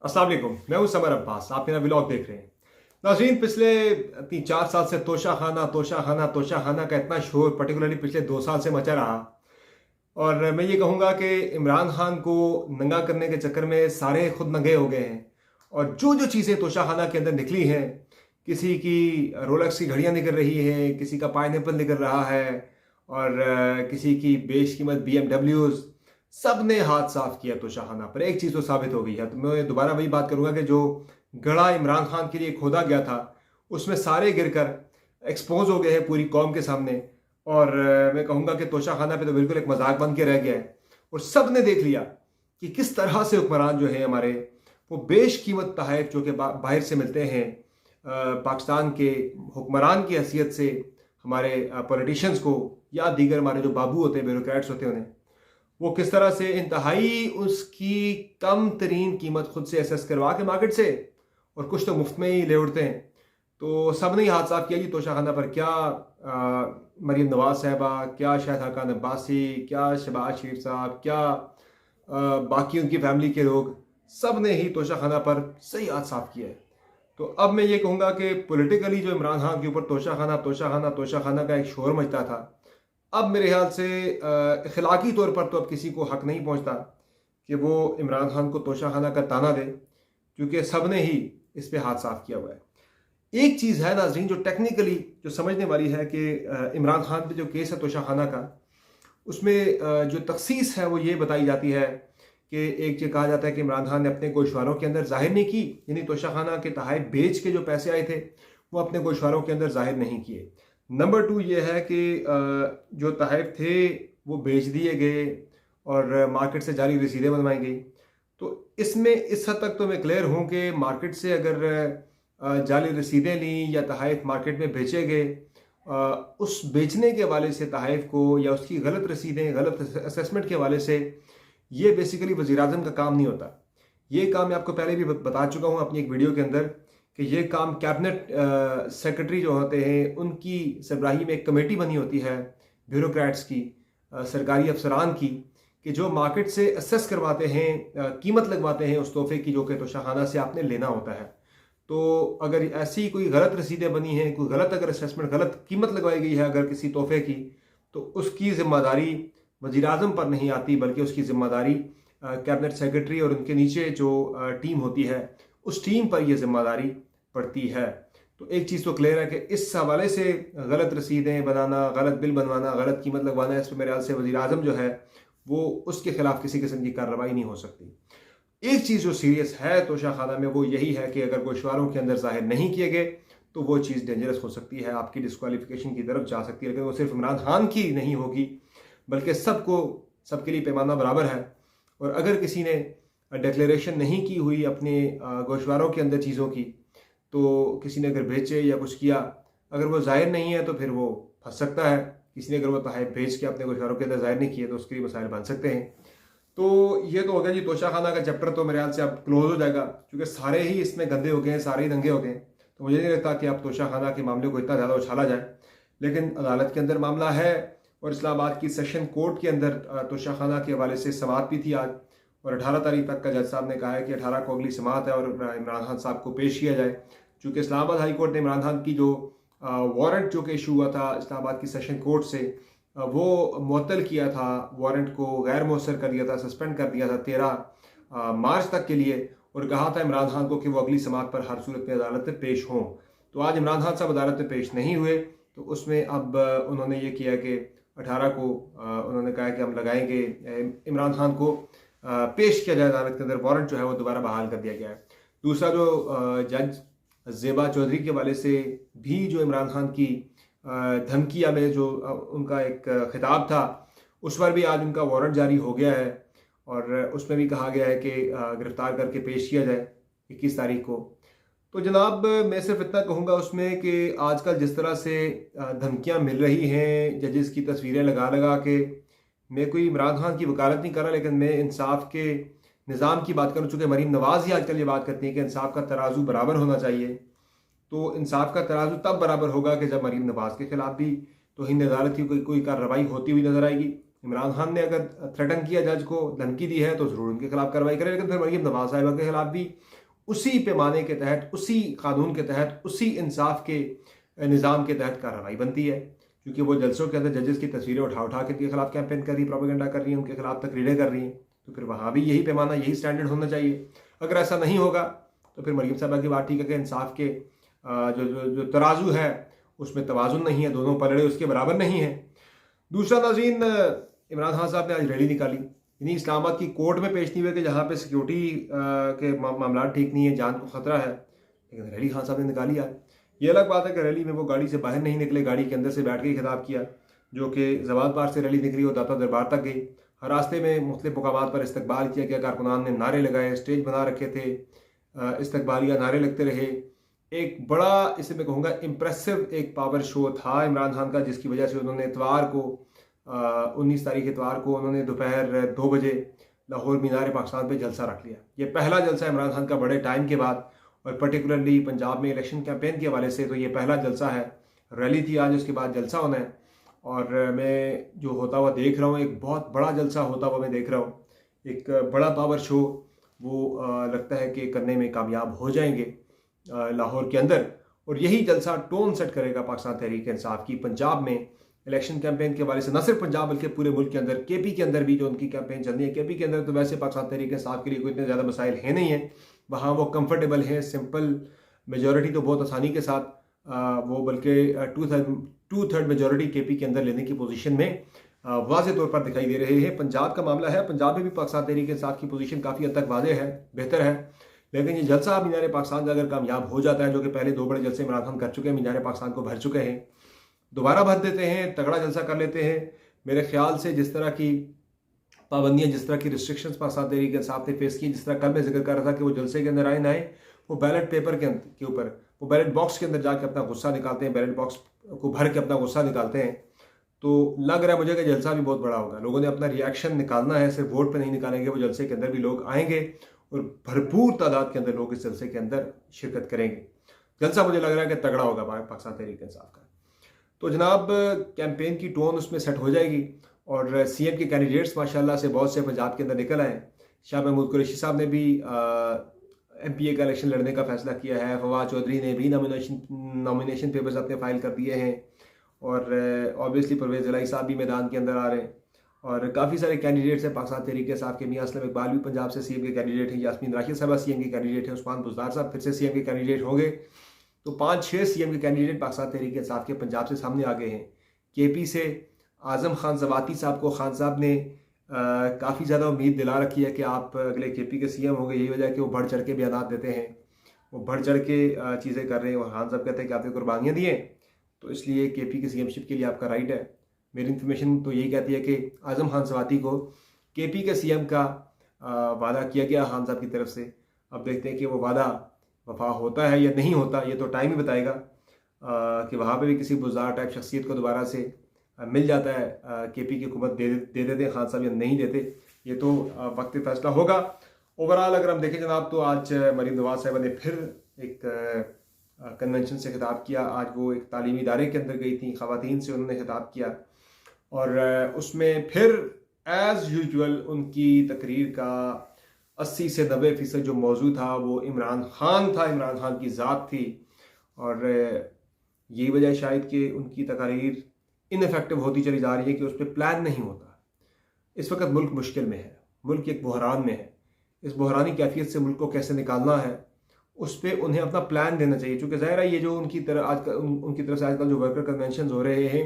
अस्सलाम वालेकुम, मैं हूं समर अब्बास। आप मेरा व्लॉग देख रहे हैं। नाज़रीन, पिछले 3-4 साल से तोशा खाना का इतना शोर पर्टिकुलरली पिछले 2 साल से मचा रहा। और मैं ये कहूँगा कि इमरान खान को नंगा करने के चक्कर में सारे खुद नंगे हो गए हैं। और जो जो चीज़ें तोशा खाना के अंदर निकली हैं, किसी की रोलेक्स की घड़ियाँ निकल रही हैं, किसी का पाइनएप्पल निकल रहा है, और किसी की बेशकीमत BMWs, सब ने हाथ साफ किया तोशा खाना पर। एक चीज़ तो साबित हो गई है, तो मैं दोबारा वही बात करूंगा कि जो गड़ा इमरान खान के लिए खोदा गया था उसमें सारे गिरकर एक्सपोज हो गए हैं पूरी कौम के सामने। और मैं कहूँगा कि तोशा खाना पे तो बिल्कुल एक मजाक बन के रह गया है। और सब ने देख लिया कि किस तरह से हुक्मरान जो है हमारे, वो बेशकीमत तहफ़ जो कि बाहर से मिलते हैं, पाकिस्तान के हुक्मरान की हैसियत से हमारे पॉलिटिशियंस को या दीगर हमारे जो बाबू होते हैं, ब्यूरोक्रेट्स होते हैं, उन्हें वो किस तरह से इंतहाई उसकी कम तरीन कीमत खुद से एसेस करवा के मार्केट से, और कुछ तो मुफ्त में ही ले उड़ते हैं। तो सब ने ही हाथ साफ किया जी तोशा खाना पर। क्या मरीम नवाज साहबा, क्या शाहिद खान अब्बासी, क्या शहबाज शरीफ साहब, क्या बाकी उनकी फैमिली के लोग, सब ने ही तोशा खाना पर सही हाथ साफ किया है। तो अब मैं ये कहूँगा कि पॉलिटिकली जो इमरान खान के ऊपर तोशा खाना का एक शोर मचता था, अब मेरे ख्याल से अखलाकी तौर पर तो अब किसी को हक नहीं पहुंचता कि वो इमरान खान को तोशा खाना का ताना दे, क्योंकि सब ने ही इस पे हाथ साफ किया हुआ है। एक चीज़ है नाजरीन जो टेक्निकली जो समझने वाली है कि इमरान खान पे जो केस है तोशा खाना का, उसमें जो तखसीस है वो ये बताई जाती है कि एक ये कहा जाता है कि इमरान खान ने अपने गोशवारों के अंदर जाहिर नहीं की, यानी तोशा खाना के तहफ़ बेच के जो पैसे आए थे वो अपने गोशवारों के अंदर जाहिर नहीं किए। नंबर 2 ये है कि जो तहफ़ थे वो बेच दिए गए और मार्केट से जाली रसीदें बनवाई गई। तो इसमें इस हद तक तो मैं क्लियर हूँ कि मार्केट से अगर जाली रसीदें ली या तहफ़ मार्केट में बेचे गए, उस बेचने के हवाले से तहफ़ को या उसकी गलत रसीदें, गलत असेसमेंट के हवाले से, ये बेसिकली वज़ीर-ए-आज़म का काम नहीं होता। ये काम मैं आपको पहले भी बता चुका हूँ अपनी एक वीडियो के अंदर कि ये काम कैबिनेट सेक्रेटरी जो होते हैं उनकी सरबराही में एक कमेटी बनी होती है, ब्यूरोक्रेट्स की, सरकारी अफसरान की, कि जो मार्केट से असेस करवाते हैं, कीमत लगवाते हैं उस तोहफे की जो कि तोशाखाना से आपने लेना होता है। तो अगर ऐसी कोई गलत रसीदें बनी हैं, कोई गलत अगर असेसमेंट, गलत कीमत लगवाई गई है अगर किसी तोहफे की, तो उसकी जिम्मेदारी वज़ीर-ए-आज़म पर नहीं आती, बल्कि उसकी जिम्मेदारी कैबिनेट सेक्रेटरी और उनके नीचे जो टीम होती है उस टीम पर यह जिम्मेदारी पड़ती है। तो एक चीज़ तो क्लियर है कि इस हवाले से गलत रसीदें बनाना, गलत बिल बनवाना, गलत कीमत लगवाना, इस पर मेरे ख्याल से वज़ीर-ए-आज़म जो है वो उसके खिलाफ किसी किस्म की कार्रवाई नहीं हो सकती। एक चीज़ जो सीरियस है तोशा खाना में वो यही है कि अगर गोशवारों के अंदर जाहिर नहीं किए गए तो वो चीज़ डेंजरस हो सकती है, आपकी डिस्क्वालिफिकेशन की तरफ जा सकती है। लेकिन वो सिर्फ इमरान खान की नहीं होगी, बल्कि सबके लिए पैमाना बराबर है। और अगर किसी ने डिक्लेरेशन नहीं की हुई अपने गोशवारों के अंदर चीज़ों की, तो किसी ने अगर बेचे या कुछ किया, अगर वो ज़ाहिर नहीं है तो फिर वो फंस सकता है। किसी ने अगर वो तहफ़ बेच के अपने गोशवारों के अंदर ज़ाहिर नहीं किए तो उसके लिए मसाइल बन सकते हैं। तो ये तो हो गया जी तोशा खाना का चैप्टर, तो मेरे ख्याल से अब क्लोज हो जाएगा, क्योंकि सारे ही इसमें गंदे हो गए हैं, सारे ही दंगे हो गए हैं। तो मुझे नहीं लगता कि अब तोशा खाना के मामले को इतना ज़्यादा उछाला जाए, लेकिन अदालत के अंदर मामला है और इस्लामाबाद की सेशन कोर्ट के अंदर तोशा खाना के हवाले से समाअत भी थी आज, और 18 तारीख तक का जज साहब ने कहा है कि 18 को अगली समाअत है और इमरान खान साहब को पेश किया जाए। चूँकि इस्लामाबाद हाई कोर्ट ने इमरान खान की जो वारंट जो कि इशू हुआ था इस्लामाबाद की सेशन कोर्ट से, वो मुअत्तल किया था, वारंट को गैर मौसर कर दिया था, सस्पेंड कर दिया था 13 मार्च तक के लिए, और कहा था इमरान खान को कि वो अगली समाअत पर हर सूरत में अदालत में पेश हों। तो आज इमरान खान साहब अदालत में पेश नहीं हुए, तो उसमें अब उन्होंने ये किया कि 18 को उन्होंने कहा कि हम लगाएंगे, इमरान खान को पेश किया जाए अदालत के अंदर, वारंट जो है वो दोबारा बहाल कर दिया गया है। दूसरा जो जज ज़ेबा चौधरी के हवाले से भी जो इमरान खान की धमकिया में जो उनका एक खिताब था, उस पर भी आज उनका वारंट जारी हो गया है, और उसमें भी कहा गया है कि गिरफ्तार करके पेश किया जाए 21 तारीख को। तो जनाब मैं सिर्फ इतना कहूँगा उसमें कि आजकल जिस तरह से धमकियाँ मिल रही हैं जजेस की तस्वीरें लगा लगा के, मैं कोई इमरान खान की वकालत नहीं कर रहा, लेकिन मैं इंसाफ के निज़ाम की बात करूँ। चूँकि मरीम नवाज़ ही आजकल ये बात करती है कि इंसाफ का तराजू बराबर होना चाहिए, तो इंसाफ का तराजू तब बराबर होगा कि जब मरीम नवाज़ के खिलाफ भी तौहीन अदालत की कोई कार्रवाई होती हुई नजर आएगी, इमरान खान ने अगर थ्रेटन किया जज को, धमकी दी है, तो ज़रूर उनके खिलाफ कार्रवाई करे, लेकिन फिर मरीम नवाज साहिबा के खिलाफ भी उसी पैमाने के तहत, उसी कानून के तहत, उसी इंसाफ के निज़ाम के तहत कार्रवाई बनती है, क्योंकि वो जलसों के अंदर जजेस की तस्वीरें उठा उठा के उनके खिलाफ कैंपेन कर रही है, प्रोपेगेंडा कर रही है, उनके खिलाफ तकरीरें कर रही हैं। तो फिर वहाँ भी यही पैमाना, यही स्टैंडर्ड होना चाहिए। अगर ऐसा नहीं होगा तो फिर मरीम साहबा की बात ठीक है कि इंसाफ के जो जो जो तराजू है उसमें तवाजुन नहीं है, दोनों पलड़े उसके बराबर नहीं है। दूसरा नाज़रीन, इमरान खान साहब ने आज रैली निकाली, यानी इस्लामाबाद की कोर्ट में पेश नहीं हुए कि जहाँ पे सिक्योरिटी के मामला ठीक नहीं है, जान को खतरा है, लेकिन रैली खान साहब ने निकाली आज। ये अलग बात है कि रैली में वो गाड़ी से बाहर नहीं निकले, गाड़ी के अंदर से बैठ के ही खिताब किया, जो कि जवाद पार से रैली निकली, वो दाता दरबार तक गई। हर रास्ते में मुख्तलिफ मुकामात पर इस्तकबाल किया गया, कारकुनान ने नारे लगाए, स्टेज बना रखे थे, इस्तकबालिया नारे लगते रहे। एक बड़ा, इसे मैं कहूँगा इम्प्रेसिव एक पावर शो था इमरान खान का, जिसकी वजह से उन्होंने इतवार को 19 तारीख इतवार को उन्होंने दोपहर 2 बजे लाहौर मीनार पाकिस्तान पे जलसा रख लिया। ये पहला जलसा इमरान खान का बड़े टाइम के बाद, और पर्टिकुलरली पंजाब में इलेक्शन कैंपेन के हवाले से तो ये पहला जलसा है। रैली थी आज, उसके बाद जलसा होना है, और मैं जो होता हुआ देख रहा हूँ, एक बहुत बड़ा जलसा होता हुआ मैं देख रहा हूँ, एक बड़ा पावर शो वो लगता है कि करने में कामयाब हो जाएंगे लाहौर के अंदर। और यही जलसा टोन सेट करेगा पाकिस्तान तहरीक इंसाफ की पंजाब में इलेक्शन कैंपेन के हवाले से, न सिर्फ पंजाब बल्कि पूरे मुल्क के अंदर। केपी के अंदर भी जो उनकी कैंपेन चल रही है, केपी के अंदर तो वैसे पाकिस्तान तहरीक इंसाफ के लिए कोई इतने ज़्यादा मसाइल है नहीं है, वहाँ वो कंफर्टेबल है, सिंपल मेजॉरिटी तो बहुत आसानी के साथ वो बल्कि 2/3 मेजॉरिटी केपी के अंदर लेने की पोजीशन में वाज़ेह तौर पर दिखाई दे रहे हैं। पंजाब का मामला है, पंजाब में भी पाकिस्तान तहरीक इंसाफ की पोजीशन काफ़ी हद तक वाज़ेह है, बेहतर है। लेकिन ये जलसा मीनार पाकिस्तान अगर कामयाब हो जाता है, जो कि पहले 2 बड़े जलसे इमरान खान कर चुके हैं, मीनार पाकिस्तान को भर चुके हैं, दोबारा भर देते हैं, तगड़ा जलसा कर लेते हैं। मेरे ख्याल से जिस तरह की पाबंदियां, जिस तरह की रिस्ट्रिक्शंस पाकिस्तान तहरीक इंसाफ ने फेस की, जिस तरह कल मैं जिक्र कर रहा था कि वो जलसे के अंदर आए ना आए, वो बैलेट पेपर के ऊपर, वो बैलेट बॉक्स के अंदर जाके अपना गुस्सा निकालते हैं, बैलेट बॉक्स को भर के अपना गुस्सा निकालते हैं। तो लग रहा है मुझे कि जलसा भी बहुत बड़ा होगा। लोगों ने अपना रिएक्शन निकालना है, सिर्फ वोट पे नहीं निकालेंगे, वो जलसे के अंदर भी लोग आएंगे और भरपूर तादाद के अंदर लोग इस जलसे के अंदर शिरकत करेंगे। जलसा मुझे लग रहा है कि तगड़ा होगा पाकिस्तान तहरीक इंसाफ का। तो जनाब, कैंपेन की टोन उसमें सेट हो जाएगी, और सीएम के कैंडिडेट्स माशाल्लाह से बहुत से पंजाब के अंदर निकल आए। शाह महमूद कुरैशी साहब ने भी एमपीए का इलेक्शन लड़ने का फैसला किया है, फवाद चौधरी ने भी नॉमिनेशन पेपर्स अपने फाइल कर दिए हैं, और ऑब्वियसली परवेज़ इलाही साहब भी मैदान के अंदर आ रहे हैं, और काफ़ी सारे कैंडिडेट्स हैं पाकिस्तान तहरीक इंसाफ के। मियां असलम इकबाल भी पंजाब से सीएम के कैंडिडेट हैं, यास्मीन राशिद साहबा सीएम के कैंडिडेट हैं, उस्मान बुज़दार साहब फिर से सीएम के कैंडिडेट होंगे। तो 5-6 सीएम के कैंडिडेट पाकिस्तान तहरीक इंसाफ के पंजाब से सामने आ गए हैं। केपी से आज़म खान ज़वाती साहब को खान साहब ने काफ़ी ज़्यादा उम्मीद दिला रखी है कि आप अगले केपी के सीएम होंगे। यही वजह है कि वो बढ़ चढ़ के बयान देते हैं, वो बढ़ चढ़ के चीज़ें कर रहे हैं। खान साहब कहते हैं कि आपने कुर्बानियाँ दी हैं, तो इसलिए केपी के सीएमशिप के लिए आपका राइट है। मेरी इन्फॉर्मेशन तो यही कहती है कि आज़म खान ज़वाती को केपी के सीएम का वादा किया गया खान साहब की तरफ से। अब देखते हैं कि वो वादा वफा होता है या नहीं होता, ये तो टाइम ही बताएगा कि वहाँ पे भी किसी बुज़दार टाइप शख्सियत को दोबारा से मिल जाता है, केपी की हुकूमत दे देते खान साहब या नहीं देते, ये तो वक्त फैसला होगा। ओवरऑल अगर हम देखें जनाब, तो आज मरीम नवाज साहिबा ने फिर एक कन्वेंशन से खिताब किया। आज वो एक तालीमी इदारे के अंदर गई थी, ख़वातीन से उन्होंने खिताब किया, और उसमें फिर एज़ यूजुअल उनकी तकरीर का 80 से 90% जो मौजू था वो इमरान खान था, इमरान खान की ज़ात थी। और यही वजह शायद कि उनकी तकरीर इनफेक्टिव होती चली जा रही है कि उस पर प्लान नहीं होता। इस वक्त मुल्क मुश्किल में है, मुल्क एक बहरान में है। इस बहरानी कैफियत से मुल्क को कैसे निकालना है, उस पर उन्हें अपना प्लान देना चाहिए। चूँकि ज़ाहिर है ये जो उनकी तरफ से आजकल जो वर्कर कन्वेंशन हो रहे हैं,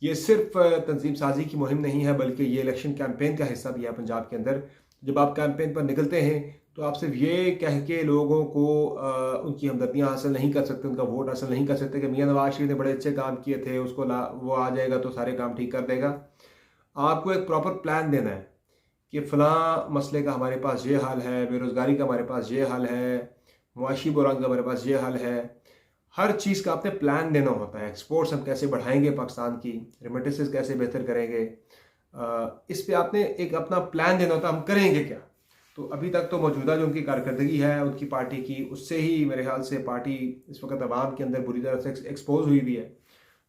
ये सिर्फ तंजीम साजी की मुहिम नहीं है, बल्कि ये इलेक्शन कैंपेन का हिस्सा भी है पंजाब के अंदर। जब आप कैंपेन पर निकलते हैं तो आप सिर्फ ये कह के लोगों को उनकी हमदर्दियाँ हासिल नहीं कर सकते, उनका वोट हासिल नहीं कर सकते कि मियाँ नवाज शरीफ ने बड़े अच्छे काम किए थे, उसको वो आ जाएगा तो सारे काम ठीक कर देगा। आपको एक प्रॉपर प्लान देना है कि फ़लाँ मसले का हमारे पास ये हाल है, बेरोज़गारी का हमारे पास ये हाल है, मुआशी बहरान का हमारे पास ये हाल है। हर चीज़ का आपने प्लान देना होता है। एक्सपोर्ट्स हम कैसे बढ़ाएंगे पाकिस्तान की, रेमिटेंसेस कैसे बेहतर करेंगे, इस पे आपने एक अपना प्लान देना होता है, हम करेंगे क्या। तो अभी तक तो मौजूदा जो उनकी कारकर्दगी है उनकी पार्टी की, उससे ही मेरे ख्याल से पार्टी इस वक्त अवाम के अंदर बुरी तरह से एक्सपोज हुई भी है,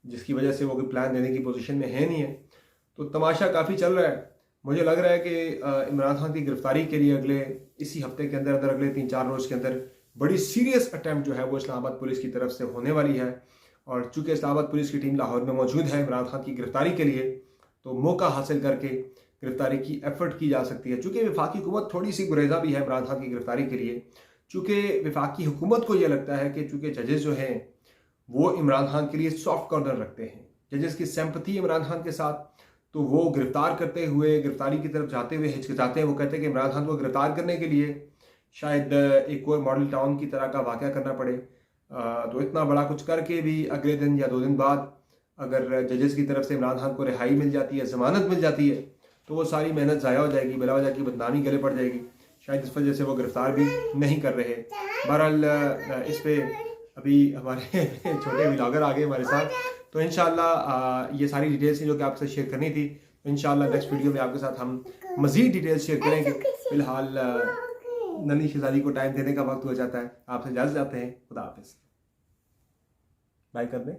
जिसकी वजह से वो कोई प्लान देने की पोजीशन में है नहीं है। तो तमाशा काफ़ी चल रहा है। मुझे लग रहा है कि इमरान खान की गिरफ्तारी के लिए अगले इसी हफ्ते के अंदर अंदर अगले 3-4 रोज़ के अंदर बड़ी सीरियस अटैम्प्ट जो है वो इस्लामाबाद पुलिस की तरफ से होने वाली है। और चूंकि इस्लामाबाद पुलिस की टीम लाहौर में मौजूद है इमरान खान की गिरफ्तारी के लिए, तो मौका हासिल करके गिरफ्तारी की एफर्ट की जा सकती है। चूंकि वफाकी हुकूमत थोड़ी सी गुरेजा भी है इमरान खान की गिरफ्तारी के लिए, चूंकि वफाकी हुकूमत को यह लगता है कि चूंकि जजेस जो हैं वो इमरान खान के लिए सॉफ्ट कॉर्नर रखते हैं, जजेस की सिंपैथी इमरान खान के साथ, तो वो गिरफ्तार करते हुए गिरफ्तारी की तरफ जाते हुए हिचकिचाते हैं। वो कहते हैं कि इमरान खान को गिरफ्तार करने के लिए शायद एक और मॉडल टाउन की तरह का वाक़या करना पड़े। तो इतना बड़ा कुछ करके भी अगले दिन या 2 दिन बाद अगर जजेस की तरफ से इमरान खान को रिहाई मिल जाती है, ज़मानत मिल जाती है, तो वो सारी मेहनत ज़ाया हो जाएगी, बिला वजह की बदनामी गले पड़ जाएगी। शायद इस वजह से वो गिरफ्तार भी नहीं कर रहे। बहरहाल इस पर अभी हमारे छोटे व्लॉगर आ गए हमारे साथ, तो इंशाल्लाह ये सारी डिटेल्स जो कि आपसे शेयर करनी थी, इंशाल्लाह नेक्स्ट वीडियो में आपके साथ हम मज़ीद डिटेल्स शेयर करेंगे। फिलहाल नन्ही शहजादी को टाइम देने का वक्त हो जाता है। आपसे इजाज़त चाहते हैं। खुदा हाफिज़। बाय कर दें।